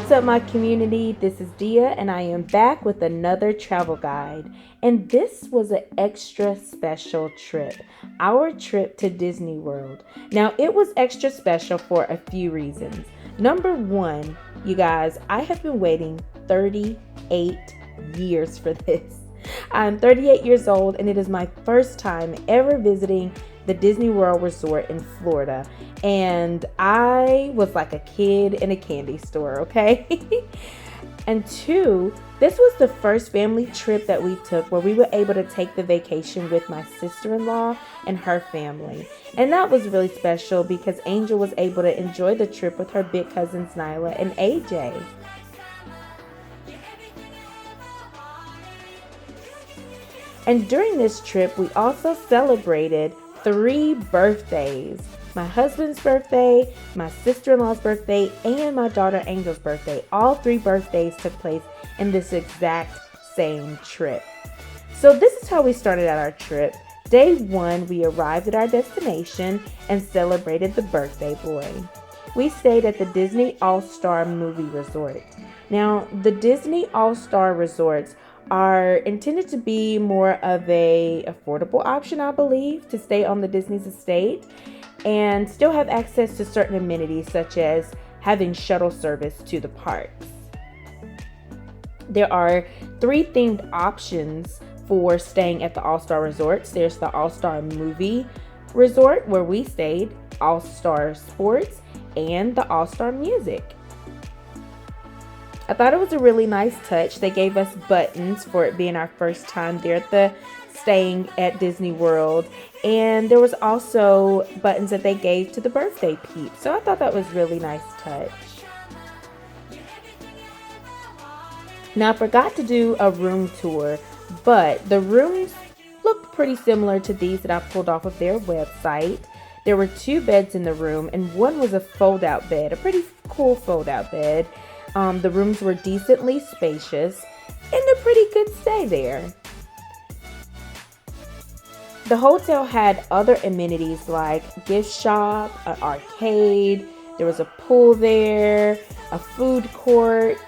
What's up, my community? This is Dia, and I am back with another travel guide. And this was an extra special trip, our trip to Disney World. Now, it was extra special for a few reasons. Number one, you guys, I have been waiting 38 years for this. I'm 38 years old, and it is my first time ever visiting the Disney World Resort in Florida. And I was like a kid in a candy store, okay? And two, this was the first family trip that we took where we were able to take the vacation with my sister-in-law and her family. And that was really special because Angel was able to enjoy the trip with her big cousins Nyla and AJ. And during this trip, we also celebrated 3 birthdays. My husband's birthday, my sister-in-law's birthday, and my daughter Angel's birthday. All 3 birthdays took place in this exact same trip. So this is how we started out our trip. Day 1, we arrived at our destination and celebrated the birthday boy. We stayed at the Disney All-Star Movie Resort. Now, the Disney All-Star Resorts are intended to be more of a affordable option, I believe, to stay on the Disney's estate and still have access to certain amenities such as having shuttle service to the parks. There are 3 themed options for staying at the All-Star Resorts. There's the All-Star Movie Resort where we stayed, All-Star Sports, and the All-Star Music. I thought it was a really nice touch. They gave us buttons for it being our first time there at staying at Disney World. And there was also buttons that they gave to the birthday peeps. So I thought that was really nice touch. Now I forgot to do a room tour, but the rooms looked pretty similar to these that I pulled off of their website. There were 2 beds in the room and one was a fold-out bed, a pretty cool fold-out bed. The rooms were decently spacious and a pretty good stay there. The hotel had other amenities like gift shop, an arcade, there was a pool there, a food court.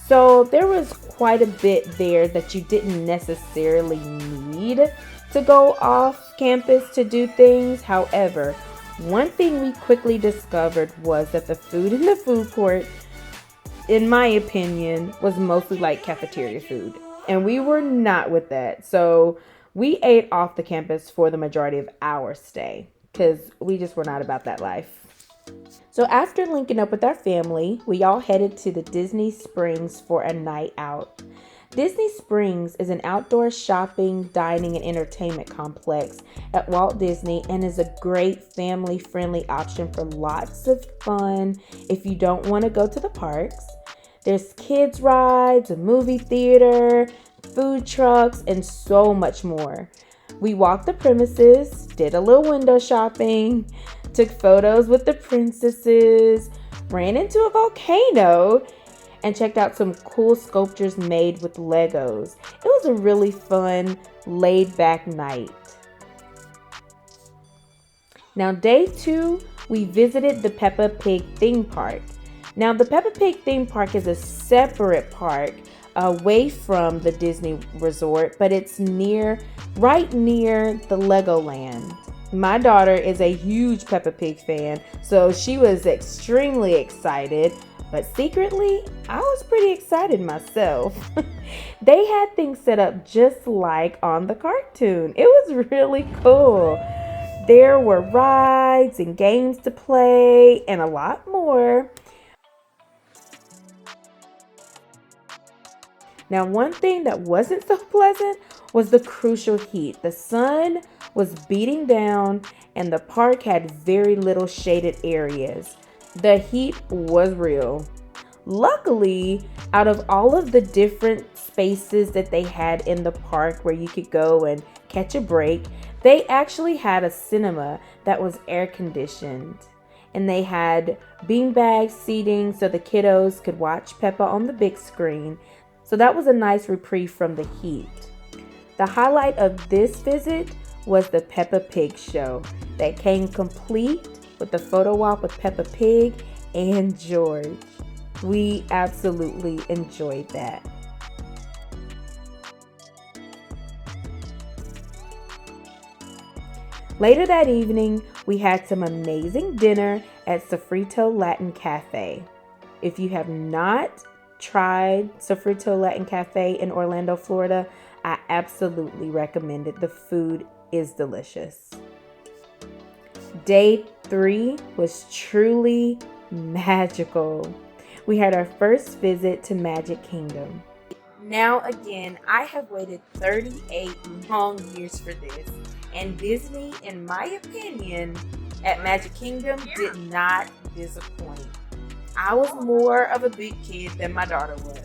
So there was quite a bit there that you didn't necessarily need to go off campus to do things. However, one thing we quickly discovered was that the food in the food court, in my opinion, was mostly like cafeteria food. And we were not with that. So we ate off the campus for the majority of our stay because we just were not about that life. So after linking up with our family, we all headed to the Disney Springs for a night out. Disney Springs is an outdoor shopping, dining, and entertainment complex at Walt Disney and is a great family-friendly option for lots of fun if you don't want to go to the parks. There's kids rides, a movie theater, food trucks, and so much more. We walked the premises, did a little window shopping, took photos with the princesses, ran into a volcano, and checked out some cool sculptures made with Legos. It was a really fun, laid-back night. Now, day 2, we visited the Peppa Pig theme park. Now, the Peppa Pig theme park is a separate park away from the Disney Resort, but it's right near the Legoland. My daughter is a huge Peppa Pig fan, so she was extremely excited. But secretly, I was pretty excited myself. They had things set up just like on the cartoon. It was really cool. There were rides and games to play and a lot more. Now, one thing that wasn't so pleasant was the crucial heat. The sun was beating down and the park had very little shaded areas. The heat was real. Luckily, out of all of the different spaces that they had in the park where you could go and catch a break, they actually had a cinema that was air conditioned. And they had beanbag seating so the kiddos could watch Peppa on the big screen. So that was a nice reprieve from the heat. The highlight of this visit was the Peppa Pig show that came complete with the photo op with Peppa Pig and George. We absolutely enjoyed that. Later that evening, we had some amazing dinner at Sofrito Latin Cafe. If you have not tried Sofrito Latin Cafe in Orlando, Florida, I absolutely recommend it. The food is delicious. Day 3 was truly magical. We had our first visit to Magic Kingdom. Now again, I have waited 38 long years for this, and Disney, in my opinion, at Magic Kingdom did not disappoint. I was more of a big kid than my daughter was.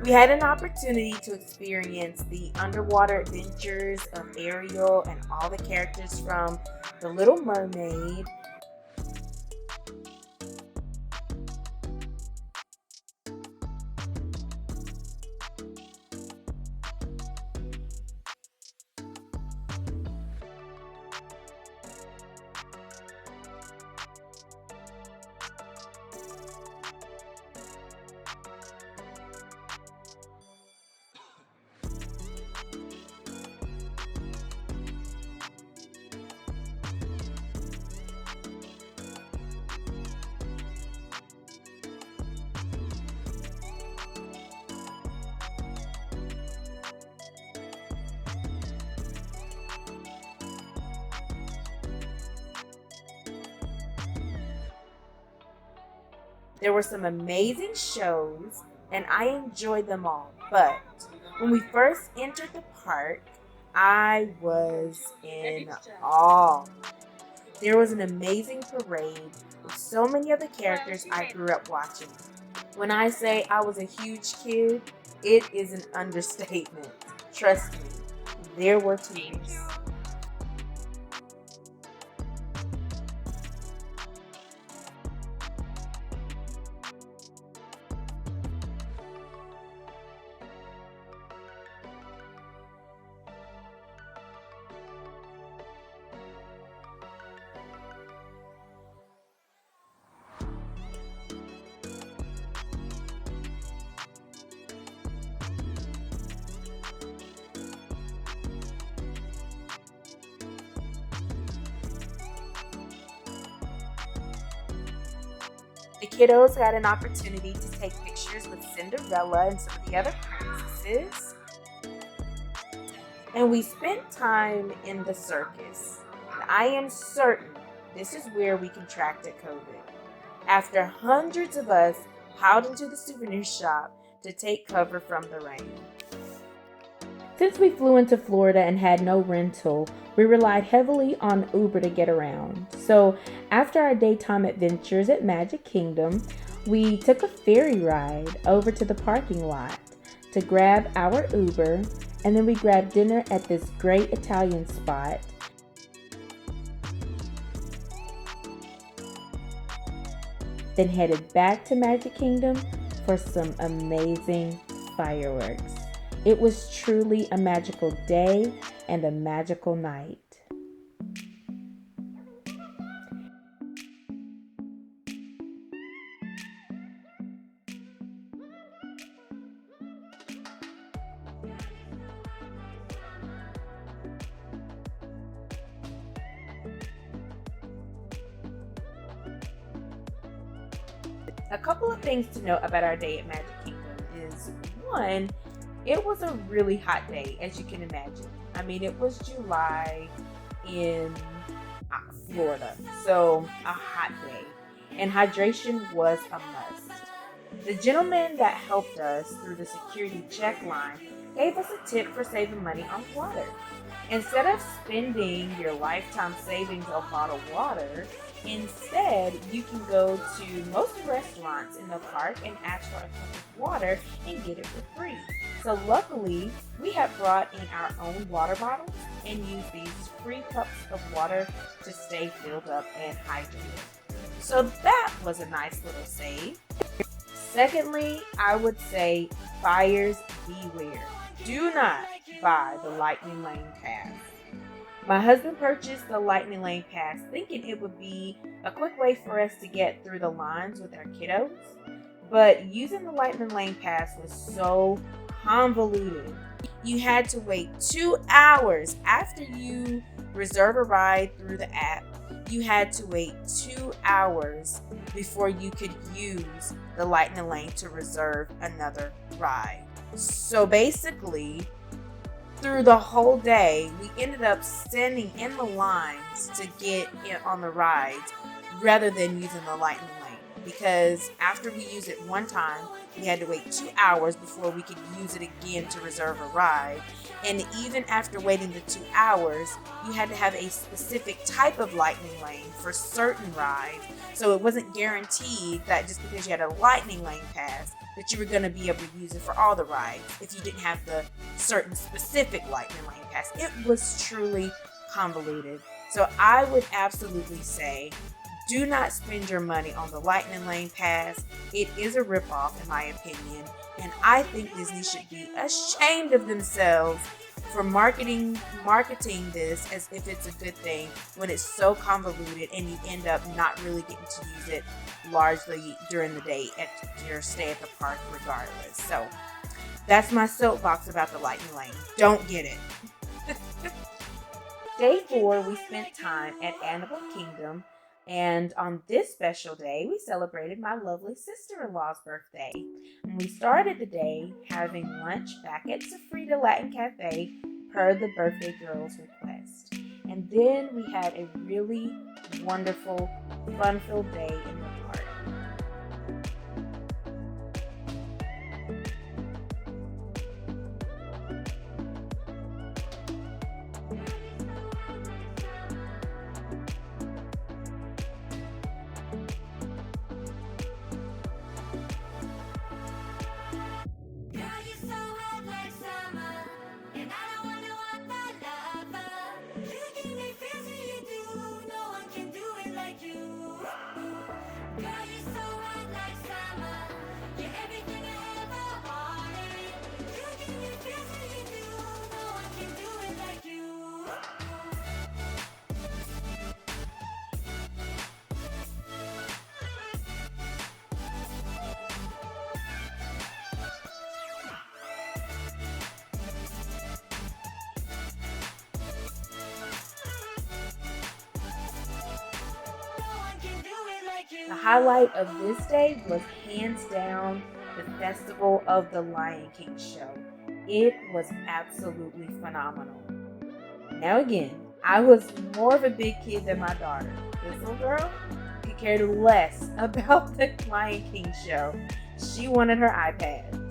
We had an opportunity to experience the underwater adventures of Ariel and all the characters from The Little Mermaid. There were some amazing shows, and I enjoyed them all. But when we first entered the park, I was in awe. There was an amazing parade with so many of the characters I grew up watching. When I say I was a huge kid, it is an understatement. Trust me, there were tears. The kiddos got an opportunity to take pictures with Cinderella and some of the other princesses. And we spent time in the circus. And I am certain this is where we contracted COVID. After hundreds of us piled into the souvenir shop to take cover from the rain. Since we flew into Florida and had no rental, we relied heavily on Uber to get around. So after our daytime adventures at Magic Kingdom, we took a ferry ride over to the parking lot to grab our Uber, and then we grabbed dinner at this great Italian spot. Then headed back to Magic Kingdom for some amazing fireworks. It was truly a magical day and a magical night. A couple of things to note about our day at Magic Kingdom is, one, it was a really hot day, as you can imagine. I mean, it was July in Florida, so a hot day. And hydration was a must. The gentleman that helped us through the security check line gave us a tip for saving money on water. Instead of spending your lifetime savings on bottled water, instead you can go to most restaurants in the park and ask for a cup of water and get it for free. So luckily, we have brought in our own water bottles and used these free cups of water to stay filled up and hydrated. So that was a nice little save. Secondly, I would say buyers beware. Do not buy the Lightning Lane Pass. My husband purchased the Lightning Lane Pass thinking it would be a quick way for us to get through the lines with our kiddos, but using the Lightning Lane Pass was so convoluted. You had to wait 2 hours after you reserve a ride through the app. You had to wait 2 hours before you could use the Lightning Lane to reserve another ride. So basically, through the whole day, we ended up standing in the lines to get in on the rides rather than using the Lightning Lane, because after we used it one time, we had to wait 2 hours before we could use it again to reserve a ride. And even after waiting the 2 hours, you had to have a specific type of Lightning Lane for certain rides. So it wasn't guaranteed that just because you had a Lightning Lane pass that you were going to be able to use it for all the rides if you didn't have the certain specific Lightning Lane pass. It was truly convoluted. So I would absolutely say, do not spend your money on the Lightning Lane Pass. It is a ripoff, in my opinion, and I think Disney should be ashamed of themselves for marketing this as if it's a good thing when it's so convoluted and you end up not really getting to use it largely during the day at your stay at the park regardless. So that's my soapbox about the Lightning Lane. Don't get it. Day 4, we spent time at Animal Kingdom. And on this special day, we celebrated my lovely sister-in-law's birthday. And we started the day having lunch back at Sofrita Latin Cafe per the birthday girl's request. And then we had a really wonderful, fun-filled day in the park. The highlight of this day was hands down the Festival of the Lion King show. It was absolutely phenomenal. Now again, I was more of a big kid than my daughter. This little girl could care less about the Lion King show. She wanted her iPad.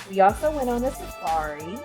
We also went on a safari.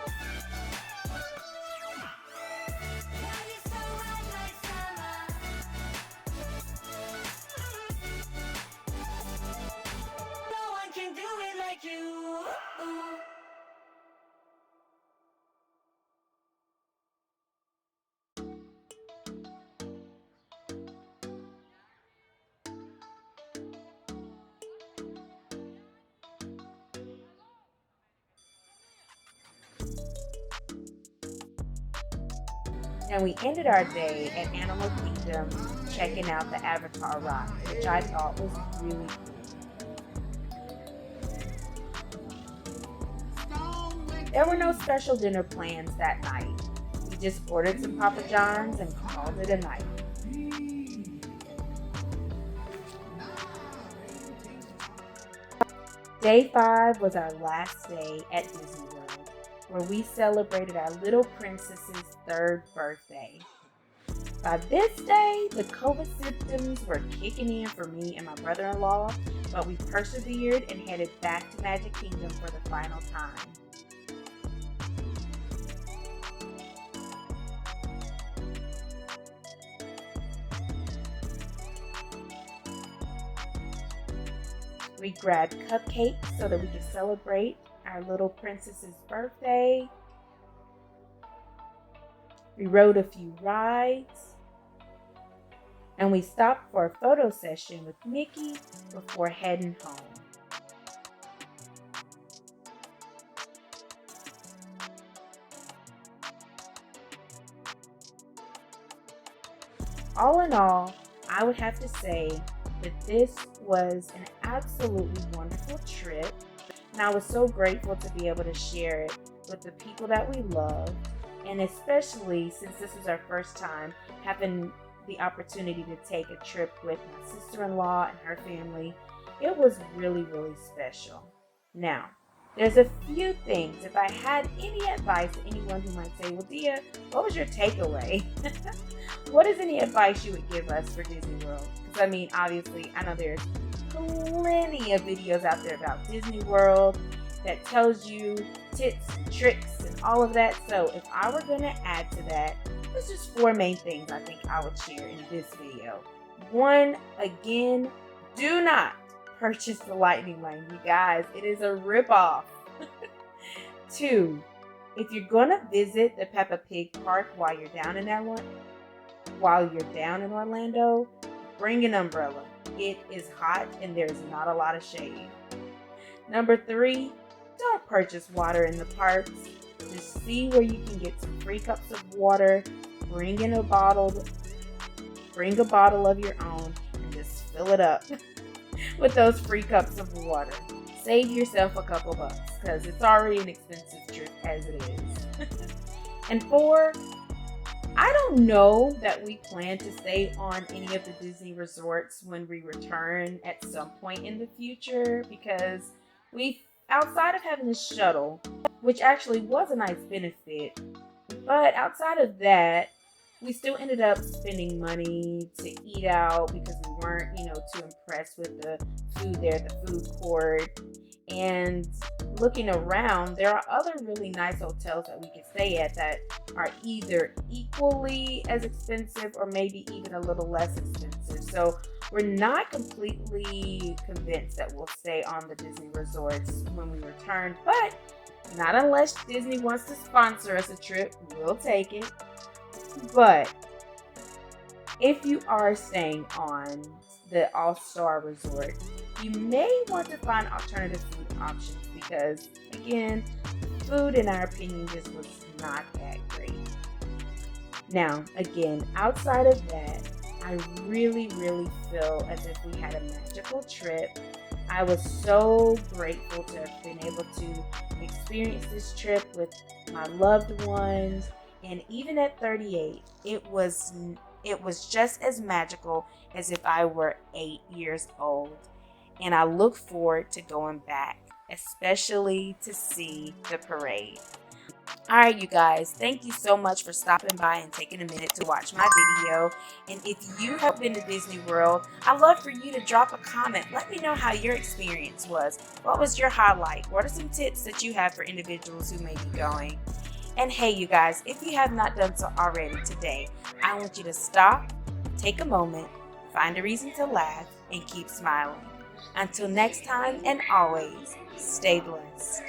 And we ended our day at Animal Kingdom checking out the Avatar ride, which I thought was really cool. There were no special dinner plans that night. We just ordered some Papa John's and called it a night. Day 5 was our last day at Disney World, where we celebrated our little princess's 3rd birthday. By this day, the COVID symptoms were kicking in for me and my brother-in-law, but we persevered and headed back to Magic Kingdom for the final time. We grabbed cupcakes so that we could celebrate our little princess's birthday. We rode a few rides. And we stopped for a photo session with Mickey before heading home. All in all, I would have to say that this was an absolutely wonderful trip, and I was so grateful to be able to share it with the people that we loved, and especially since this was our first time having the opportunity to take a trip with my sister-in-law and her family. It was really, really special. Now, there's a few things. If I had any advice to anyone who might say, well, Dia, what was your takeaway? What is any advice you would give us for Disney World? Because I mean, obviously, I know there's plenty of videos out there about Disney World that tells you tips and tricks and all of that. So if I were going to add to that, there's just 4 main things I think I would share in this video. 1, again, do not purchase the Lightning Lane, you guys. It is a ripoff. 2, if you're going to visit the Peppa Pig Park while you're down in Orlando, bring an umbrella. It is hot and there's not a lot of shade. Number 3, don't purchase water in the parks. Just see where you can get some free cups of water. Bring a bottle of your own and just fill it up with those free cups of water. Save yourself a couple bucks because it's already an expensive trip as it is. And 4, I don't know that we plan to stay on any of the Disney resorts when we return at some point in the future, because outside of having the shuttle, which actually was a nice benefit, but outside of that, we still ended up spending money to eat out because we weren't, too impressed with the food there at the food court. And looking around, there are other really nice hotels that we could stay at that are either equally as expensive or maybe even a little less expensive. So we're not completely convinced that we'll stay on the Disney resorts when we return, but not unless Disney wants to sponsor us a trip, we'll take it. But if you are staying on the All-Star Resort, you may want to find alternative food options because, again, food, in our opinion, just was not that great. Now, again, outside of that, I really, really feel as if we had a magical trip. I was so grateful to have been able to experience this trip with my loved ones. And even at 38, it was just as magical as if I were 8 years old. And I look forward to going back, especially to see the parade. All right, you guys, thank you so much for stopping by and taking a minute to watch my video. And if you have been to Disney World, I'd love for you to drop a comment. Let me know how your experience was. What was your highlight? What are some tips that you have for individuals who may be going? And hey, you guys, if you have not done so already today, I want you to stop, take a moment, find a reason to laugh, and keep smiling. Until next time, and always, stay blessed.